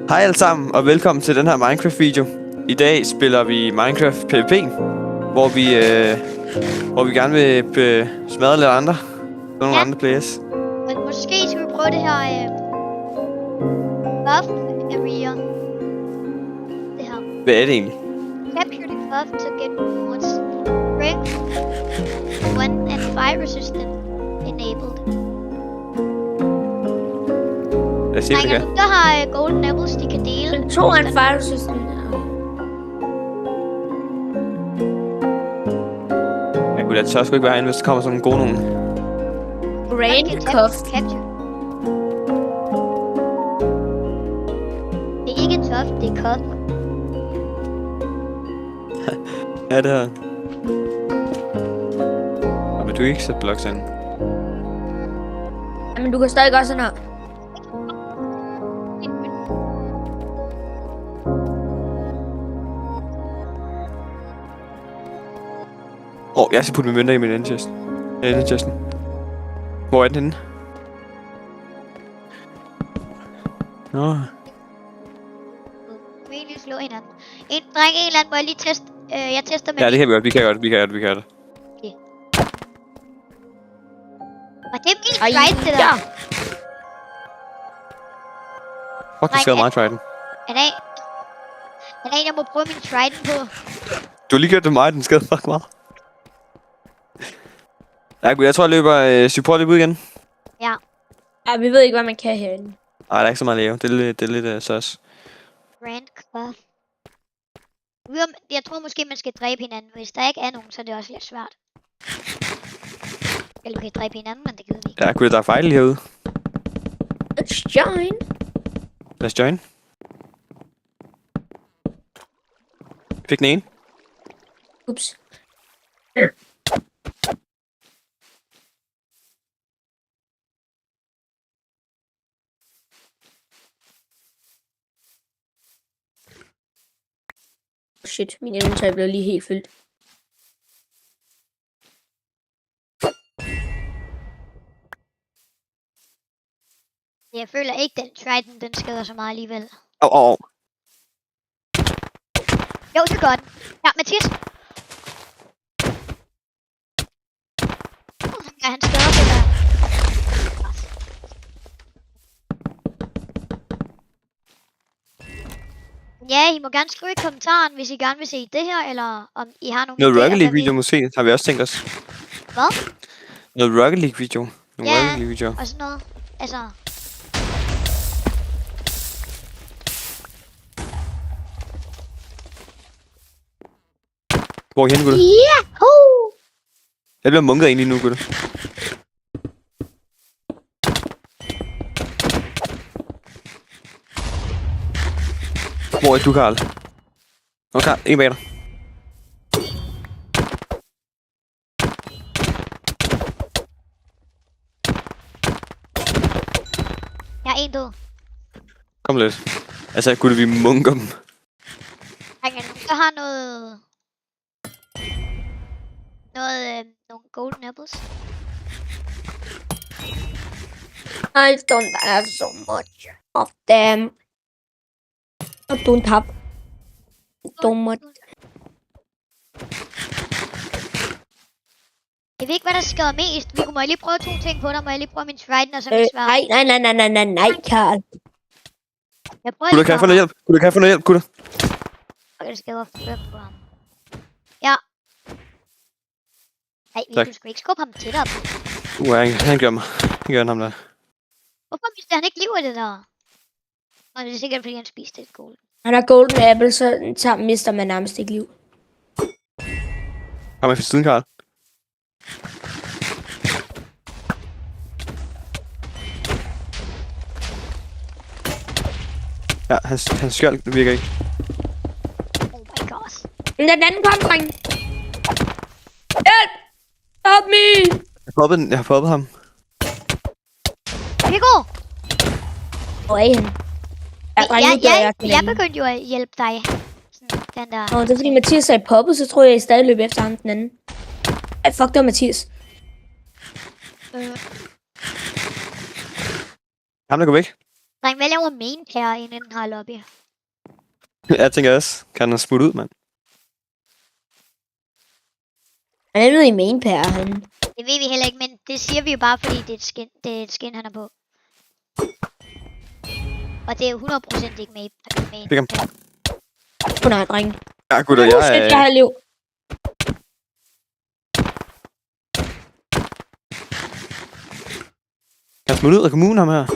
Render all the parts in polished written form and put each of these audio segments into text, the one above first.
Hej alle sammen, og velkommen til den her Minecraft-video. I dag spiller vi Minecraft PvP, hvor vi gerne vil smadre lidt andre. Nogle andre players. Men måske skal vi prøve det her buff area. Det her. Hvad er det egentlig? Capture the buff to get more strength, 1 and fire resistant enabled. Lad os se, hvad det kan. Der har golden apples, de kan dele. 2 and fire resistant. Jeg kunne da tør sgu ikke være herinde, hvis der kommer sådan nogle gode nogen. Grand cuff. Capture. Det er ikke tough, det er cuff. Ja, det her. Og vil du ikke sætte blocks ind? Men du kan stadig gøre sådan her. Jeg skal putte mine mønter i min endchest. Endchesten. Hvor er den henne? Nå. Vi kan lige slå hinanden. En eller anden, må jeg lige teste. Jeg tester med. Ja, det kan vi godt. Vi kan godt. Okay. Og det er min trident, det der. Fuck, det skader mig, Trident. Er der en, jeg må prøve min trident på? Du har lige gjort det mig, den skader fuck meget. Ja, jeg tror, jeg løber support ud igen. Ja. Ja, vi ved ikke, hvad man kan herinde. Ej, der er ikke så meget at lave. Det er lidt søs. Grand Cuff. Jeg tror måske, man skal dræbe hinanden. Hvis der ikke er nogen, så er det også lidt svært. Eller vi kan dræbe hinanden, men det gider vi ikke. Ja, kunne der er fejl herude? Let's join. Lad os join. Fik den ene. Ups. Shit, min inventory blev lige helt fyldt. Jeg føler ikke, den trident, den skader så meget alligevel. Au. Jo, det gør den. Ja, Mathias. Ja, han skader det der. Ja, I må gerne skrive i kommentaren, hvis I gerne vil se det her, eller om I har nogle Noget idéer, Rocket League hvad video måske, har vi også tænkt os. Hvad? Noget Rocket League video. Ja, Rocket League video. og sådan noget. Altså... Hvor er I henne, gutter? Yahoo! Jeg bliver munket ind lige nu, gutter. Hvor er du, Karl? Okay, en bag dig. Jeg er en død. Kom lidt. Altså, gutter, vi munker dem. Der har noget... Nogle golden apples. I don't have so much of them. I don't have so much. Jeg ved ikke, hvad der skader mest. Vi må jeg lige prøve 2 ting på dig. Må jeg lige prøve min trident og så min sværd? Nej, Karl. Jeg prøver Gutter, kan jeg få noget hjælp? Gutter, kan jeg få noget hjælp, gutter? Okay, det skader 5 på ham. Ja. Nej, vi Tak. kunne sgu ikke skubbe ham tættere på. Han gør mig. Han gør ham der. Hvorfor mister han ikke liv af det der? Og det er sikkert, fordi han spiste et golden. Han har golden apple, så mister man nærmest ikke liv. Kom med for siden, Karl. Ja, hans skjold virker ikke. Oh my god. Men den anden kom, dreng. Hjælp! Help me! Jeg har poppet ham. Pico! Hvor er han? Jeg begyndte jo at hjælpe dig. Sådan, den der... Det er fordi Mathias sagde poppet, så tror jeg stadig løb efter ham den anden. Ej, fuck, det var Mathias. Ham der går væk. Dreng, hvad laver main her inde i den her lobby? Jeg tænker også, kan han smutte ud, mand? Han er nede i main pair, han. Det ved vi heller ikke, men det siger vi jo bare, fordi det er et skin, han er på. Og det er jo 100% ikke main. Fik ham. Åh nej, dreng. Ja, gutter, Shit, jeg har liv. Kan han smutte ud af kommunen, ham her?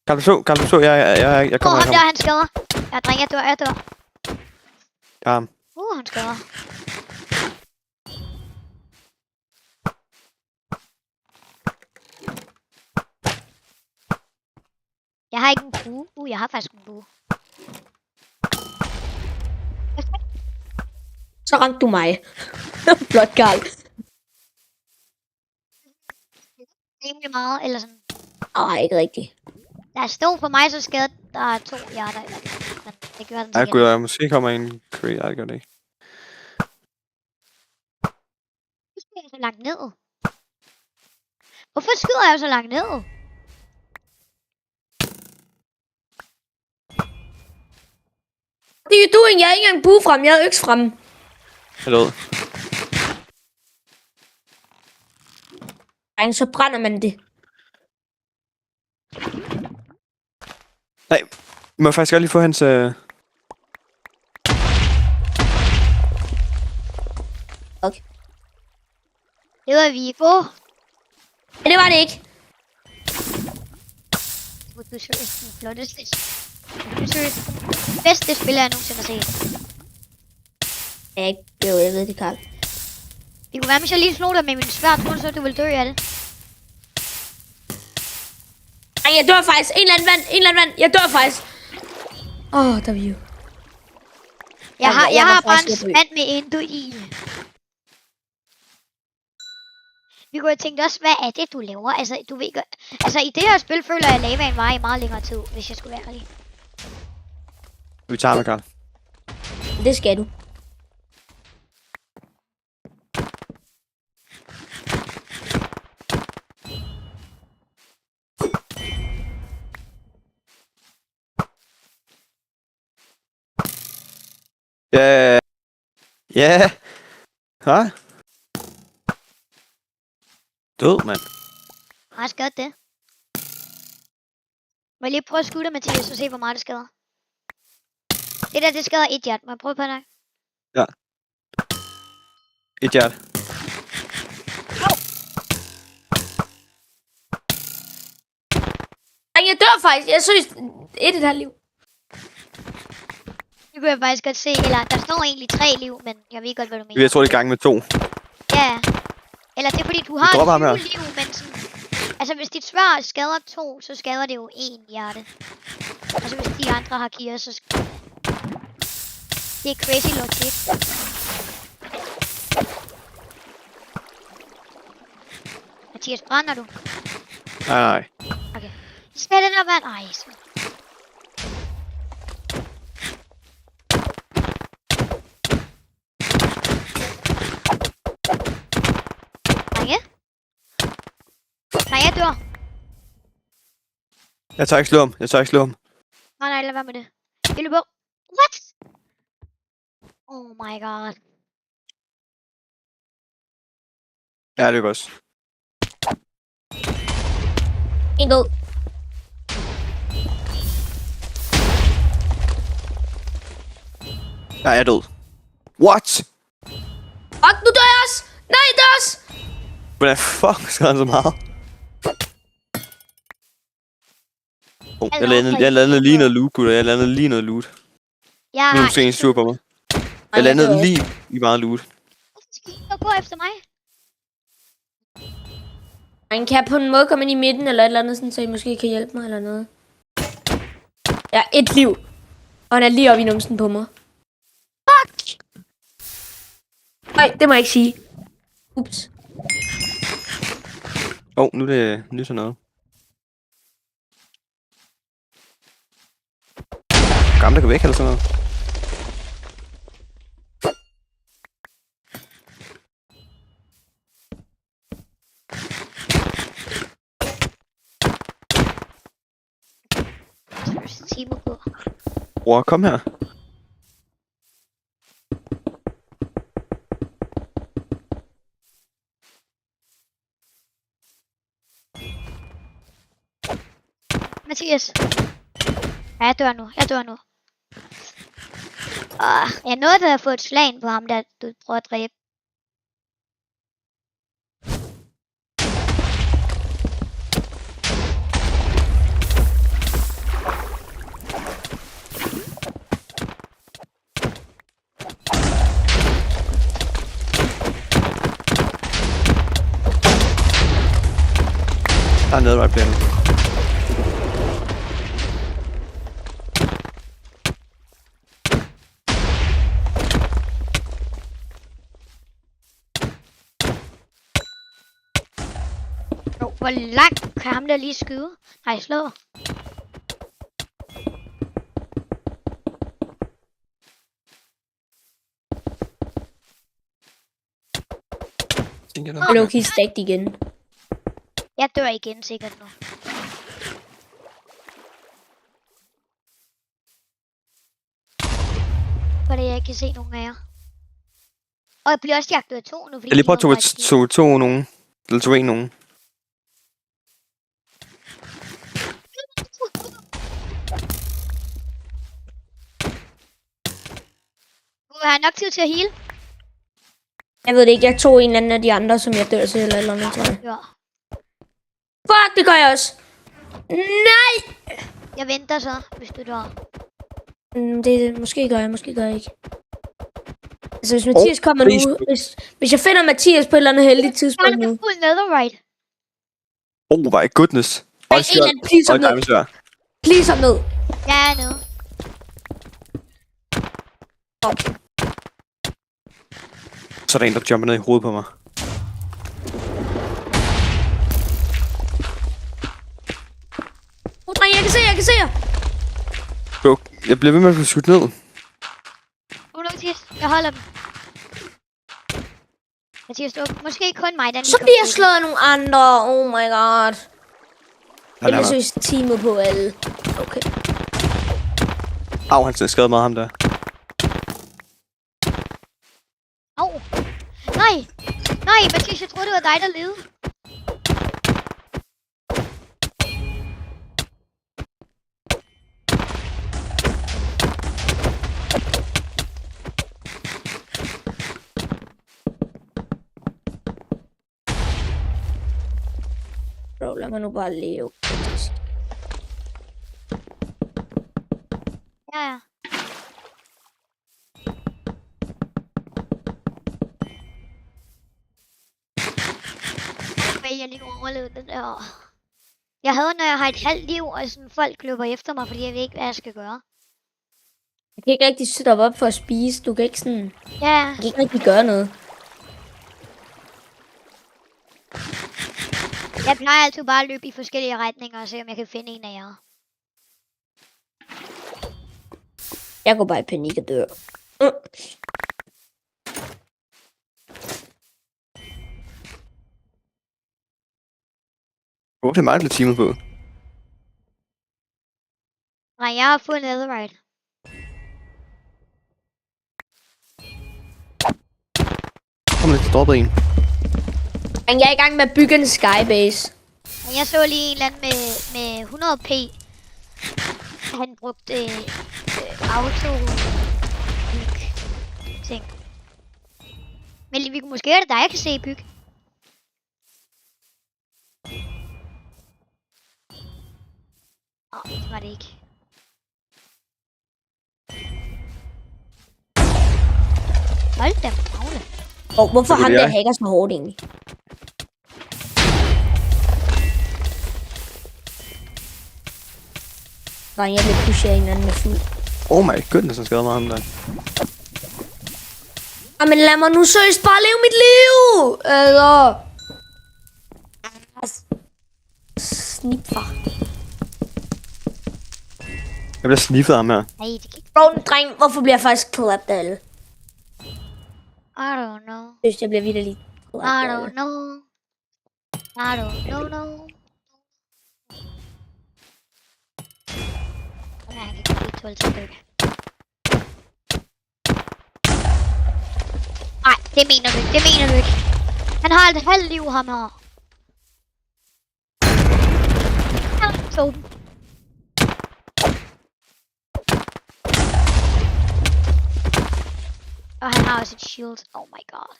Kan du så, jeg kommer ham der, han skader. Ja, dreng, jeg dør. Ja, ham. Han skader. Jeg har ikke en bue. Jeg har faktisk en bue. Så ramte du mig. Flot, Karl. Rimelig meget, eller sådan. Nej, ikke rigtigt. Der stod på mig, så skadede der 2 hjerter. Men det gør den Ja, sikkert. gutter, måske kommer en crate. Nej, det gør det ikke. Hvorfor skyder jeg så langt ned? Hvorfor skyder jeg så langt ned? Det er jo doing. Jeg har ikke engang bue frem. Jeg har øks frem. Jeg ved. Dreng, så brænder man det. Nej, må jeg faktisk godt lige få hans... Okay. Det var Vigo. Men det var det ikke. Du er seriøst den flotteste. Du er seriøst den bedste spiller, jeg nogensinde har set. Jeg ved det, Karl. Det kunne være, hvis jeg lige slog dig med min sværd, tror du så, du ville dø af det? Ej, jeg dør faktisk. En eller anden vand. Jeg dør faktisk. Der er vi jo. Jeg har bare en faktisk spand med endo i. Vi kunne have tænkt også, hvad er det, du laver? Altså, du ved godt. Altså, i det her spil føler jeg, at lavaen var i meget længere tid, hvis jeg skulle være ærlig. Vi tager med, Karl. Det skal du. Ja. Ja. Hva? Død, mand. Meget godt det. Må jeg lige prøve at skyde dig, Mathias, og se, hvor meget det skader? Det der, det skader 1 hjert. Må jeg prøve på dig? Ja. Et hjert. Ej, jeg dør faktisk. Jeg synes, et her liv. Det kunne jeg faktisk godt se. Eller, der står egentlig 3 liv, men jeg ved godt, hvad du mener. Jeg tror, det er gang med 2. Ja. Eller det er fordi, du har dropper ham 20 her. liv, men sådan... Altså, hvis dit sværd skader 2, så skader det jo 1 hjerte. Altså, hvis de andre har gear, så... Det er crazy logic. Mathias, brænder du? Nej. Okay. Skal den der vand? Ej, så... Drenge? Nej, jeg dør. Jeg tager ikke slå ham. Nej, lad være med det. Jeg løber. What? Oh my god. Ja, det er også. En død. Ja, jeg er død. What? Fuck, nu dør jeg også. Nej, jeg dør også. Hvordan fuck skal han så meget? Jeg landede lige noget loot, gutter. Jeg landede lige noget loot. Jeg Nu er har... du se en sur på mig. Jeg landede lige i meget loot. Skal I gå efter mig? Man kan på en måde komme ind i midten eller et eller andet, sådan, så I måske kan hjælpe mig eller noget. Jeg har 1 liv. Og han er lige oppe i numsen på mig. Fuck! Nej, det må jeg ikke sige. Ups. Nu er det nyt sådan noget. Gamle går væk eller sådan noget. bruge timer på. Bror, kom her. Mathias. Ja, jeg dør nu. Jeg nåede at få et slag ind på ham, der du prøver at dræbe. Der er nede, bliver nu. Hvor langt kan ham der lige skyde? Nej, slå. Loki stagt igen. Jeg dør igen sikkert nu. Fordi jeg ikke kan se nogen af jer. Og jeg bliver også jagtet af 2 nu, fordi Jeg lige prøver de håber, at to nogen. Eller to en nogen. Du har nok tid til at heal. Jeg ved det ikke, jeg tog en eller anden af de andre, som jeg dør til, eller andet, tror jeg. Ja. Fuck, det gør jeg også. Nej! Jeg venter så, hvis du dør. Måske gør jeg ikke. Altså, hvis Mathias kommer nu... Hvis jeg finder Mathias på et eller andet heldigt tidspunkt nu... Han er fuld netherite. Oh my goodness. Ej, en eller anden, please op ned. Please op ned. Jeg er nede. Så er der en, der jumper ned i hovedet på mig. Dreng, jeg kan se jer. Bro, jeg bliver ved med at få skudt ned. Mathias, jeg holder dem. Mathias, du måske kun mig, der Så bliver jeg slået af nogle andre. Oh my god. Jeg er seriøst teamet på alle. Okay. Au, han skadede meget ham der. Au. Nej, Mathias, jeg troede, det var dig, der levede. Bro, lad mig nu bare leve. Ja. Jeg lige overlevede det der. Jeg hader, når jeg har et halvt liv, og sådan folk løber efter mig, fordi jeg ved ikke, hvad jeg skal gøre. Jeg kan ikke rigtig sætte op for at spise. Du kan ikke sådan... Ja. Jeg kan ikke rigtig gøre noget. Jeg plejer altid bare at løbe i forskellige retninger og se, om jeg kan finde en af jer. Jeg går bare i panik og dør. Hvorfor er det mig, der bliver teamet på? Nej, jeg har fået netherite. Kom lidt, droppet en. Jeg er i gang med at bygge en skybase. Jeg så lige en eller anden med 100 p. Han brugte auto ting. Men vi måske er det dig, jeg kan se bygge. Det var det ikke. Hold da magle. Hvorfor han der hacker så hårdt egentlig? Nej, jeg vil pushe en anden med fuld. Oh my goodness, han skadede mig ham der. Jamen lad mig nu seriøst bare leve mit liv! Eller... Snipfar. Jeg bliver sniffet af ham her. Nej, det kan ikke. Bro, dreng, hvorfor bliver jeg faktisk klappet af alle? I don't know. Jeg bliver vitterligt klappet I af alle. don't know. I don't know. Ja, han kan ikke blive 12 stykker. Nej, det mener du ikke. Det mener du ikke. Han har et halvt liv, ham her. Han tog dem. Og han har også et shield. Oh my god.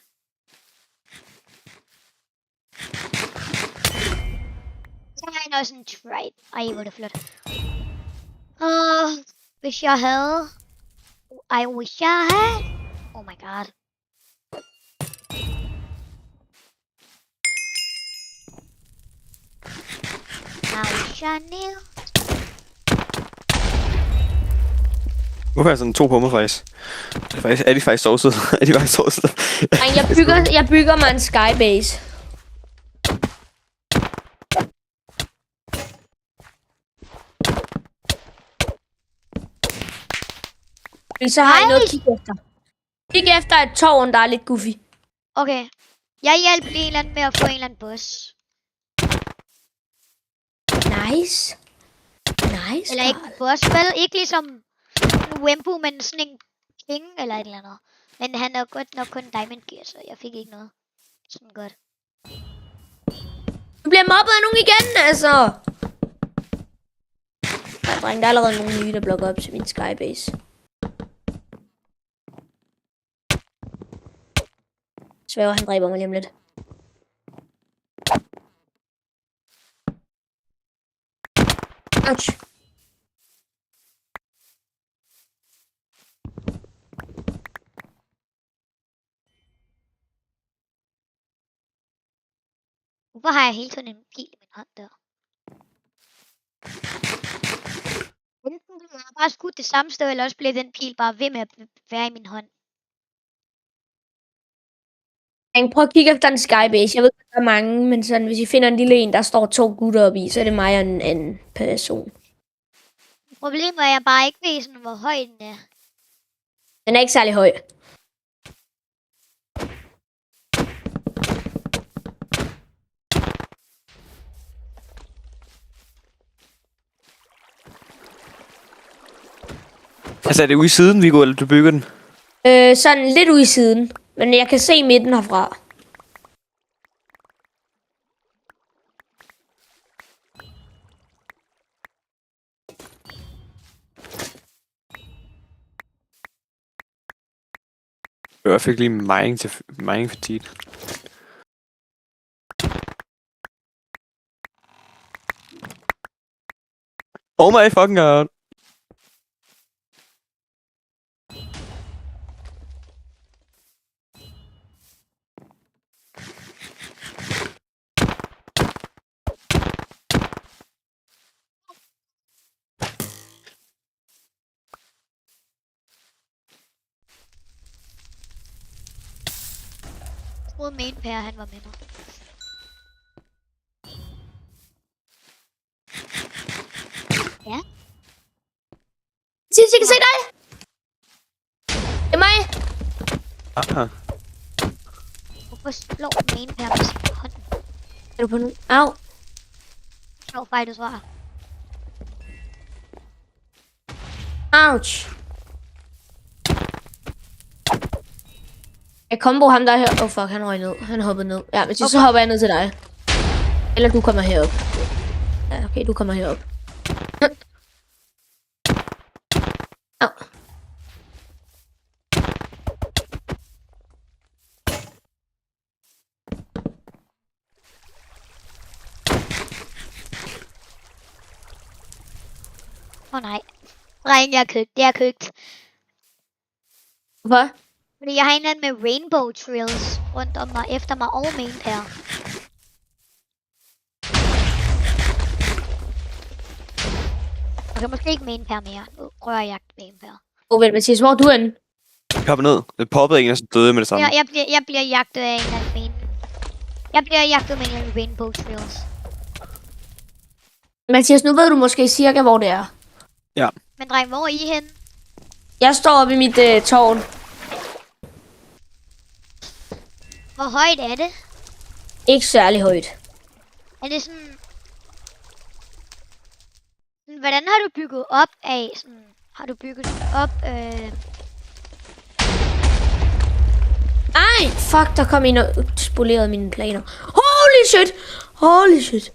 Så har han også en trade. Ej, hvor er det flot. Hvis jeg havde... I wish jeg had... Oh my god. I wish I knew. Hvorfor er sådan 2 på mig faktisk? Er de faktisk sovset? Er de faktisk sovset? Jeg bygger mig en skybase. Men så har jeg noget at kigge efter. Kig efter et tårn, der er lidt goofy. Okay. Jeg hjælper en eller anden med at få en eller anden boss. Nice. Nice. Eller ikke en boss, vel? Ikke ligesom en Wempu, men sådan en king eller et eller andet. Men han er godt nok kun diamond gear, så jeg fik ikke noget. Sådan godt. Du bliver mobbet af nogen igen, altså. Dreng, der er allerede nogle nye, der blokker op til min skybase. Svæver, han dræber mig lige om lidt. Ouch. Hvorfor har jeg hele tiden en pil i min hånd der? Enten bliver jeg bare skudt det samme sted, eller også bliver den pil bare ved med at være i min hånd. Prøv at kigge efter en skybase. Jeg ved, der er mange, men sådan, hvis I finder en lille en, der står 2 gutter op i, så er det mig og en anden person. Problemet er, at jeg bare ikke ved, sådan, hvor høj den er. Den er ikke særlig høj. Altså, er det ude i siden, Viggo, eller du bygger den? Sådan lidt ude i siden. Men jeg kan se midten herfra. Jeg fik lige mining for tid. Oh my fucking god. Jeg troede main pair, han var med mig. Ja. Jeg kan se dig! Det er mig! Aha. Hvorfor slår main pair med sin hånd? Er du på nu? Au! Slår faktisk var. Ouch! Jeg combo ham der her. Fuck, han røg ned. Han hoppede ned. Ja, men så hopper jeg ned til dig. Eller du kommer herop. Ja, okay, du kommer herop. Au. Nej. Dreng, jeg er køgt. Det er køgt. Hvorfor? Fordi jeg har en eller anden med rainbow trails rundt om mig, efter mig og main pair. Okay, måske ikke main pair mere. Nu prøver jeg at jagte main pair. Vent, Mathias, hvor er du henne? Jeg hopper ned. Det poppede en, og så døde med det samme. Jeg bliver jagtet af en eller anden main. Jeg bliver jagtet med en eller anden rainbow trails. Mathias, nu ved du måske cirka, hvor det er. Ja. Men dreng, hvor er I henne? Jeg står oppe i mit tårn. Hvor højt er det? Ikke særlig højt. Er det sådan hvordan har du bygget op af sådan... Har du bygget op... Ej, fuck, der kom en og spolerede mine planer. Holy shit! Holy shit!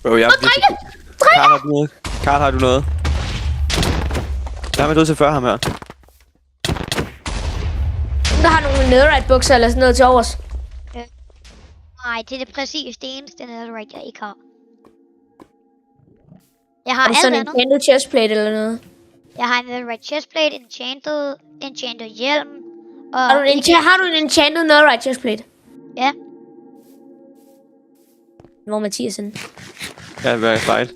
Bro, jeg... Drenge! Karl, har du noget? Karl, har du noget? Jeg har med til før ham her. Der har nogle netherite bukser eller sådan noget til overs. Nej, det er det præcis det eneste netherite, jeg ikke har. Jeg har Er det alt sådan en andet. enchanted chestplate eller noget? Jeg har en netherite chestplate, enchanted hjelm. Og Har du en enchanted netherite chestplate? Ja. Hvor Mathias er henne? Ja, hvad er fejl?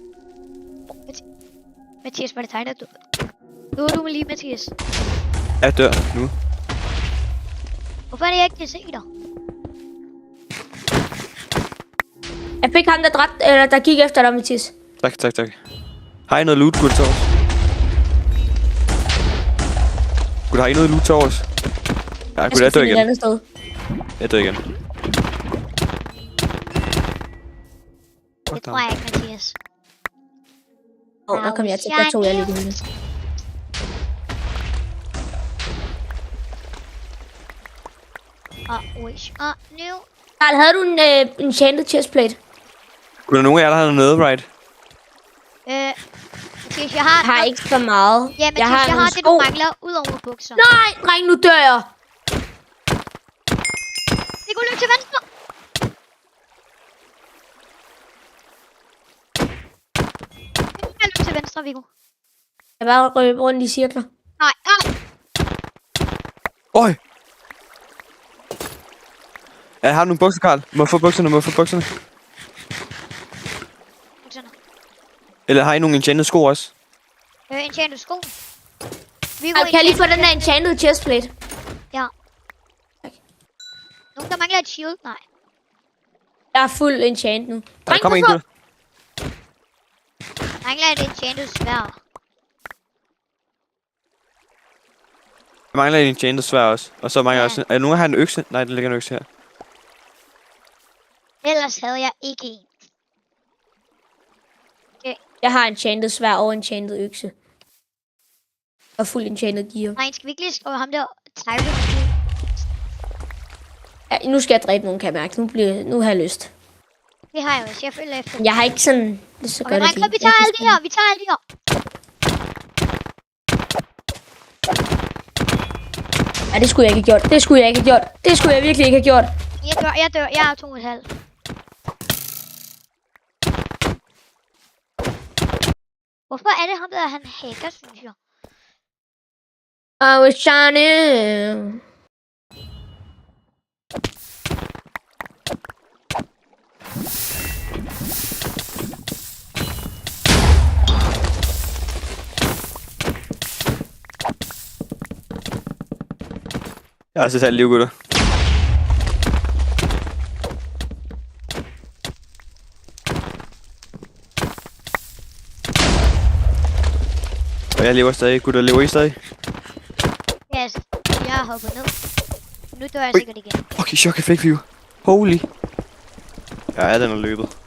Mathias, var det dig, der døde? Nu er du med lige, Mathias. Jeg dør nu. Hvorfor er det, jeg ikke kan se dig? Jeg fik ham, der gik efter dig, Mathias. Tak. Har I noget loot, kunne til os? Har I noget loot til os? Ja, kunne jeg dø et igen? andet sted. Jeg dør igen. Det tror jeg ikke, Mathias. Der kom jeg til. Der tog jeg lidt i hende. Wish on new. Karl, havde du en enchanted chestplate? Kunne der nogen af jer, der har noget netherite? Mathias, jeg har... Jeg har ikke så meget. Ja, Mathias, jeg har jeg nogle har det, du sko. mangler ud over bukser. Nej, dreng, nu dør jeg. Vi går løb til venstre. Jeg løb til venstre, Viggo. Jeg bare røb rundt i cirkler. Nej, Øj! Ja, har du nogle bukser, Karl? Må jeg få bukserne? bukserne. Eller har I nogle enchanted sko også? Enchanted sko. Karl, kan jeg lige få den der enchanted chestplate? Ja. Nogen, der mangler et shield? Nej. Jeg er fuld enchant nu. Der kommer en, Gud. Mangler et enchanted sværd. Jeg mangler en enchanted svær også. Og så mangler jeg også... Er nogen, der har en økse? Nej, der ligger en økse her. Ellers havde jeg ikke en. Jeg har enchanted svær og enchanted økse. Og fuld enchanted gear. Nej, skal vi ikke lige skrive ham der Tyrant? Ja, nu skal jeg dræbe nogen, kan jeg mærke. Nu har jeg lyst. Det har jeg også. Jeg følger efter. Jeg har ikke sådan... Det er så Okay, godt, dreng, vi tager alle de her. Vi tager alle de her. Ja, det skulle jeg ikke have gjort. Det skulle jeg virkelig ikke have gjort. Jeg dør. Jeg er 2,5. Hvorfor er det ham, der han hacker, synes jeg? I was shining. Jeg har altså talt liv, gutter. Og jeg lever stadig. Gutter, lever I stadig? Yes, jeg har hoppet ned. Nu dør jeg sikkert igen. Okay, chok, jeg fik view. Holy. Ja, den er løbet.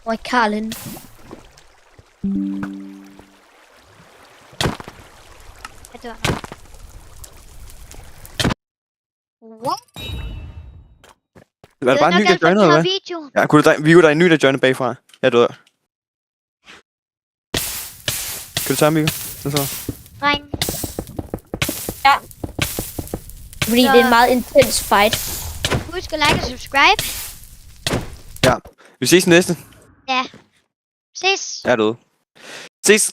Hvor er Karl henne? Jeg dør nu. What? Er det bare en ny, der joiner, eller hvad? Video. Ja, Viggo, der er en ny, der joiner bagfra. Jeg dør. Kan du tage ham, Viggo? Så. Dreng. Ja. Fordi det er en meget intens fight. Husk at like og subscribe. Ja. Vi ses næste. Ja. Ses. Jeg er død. Ses.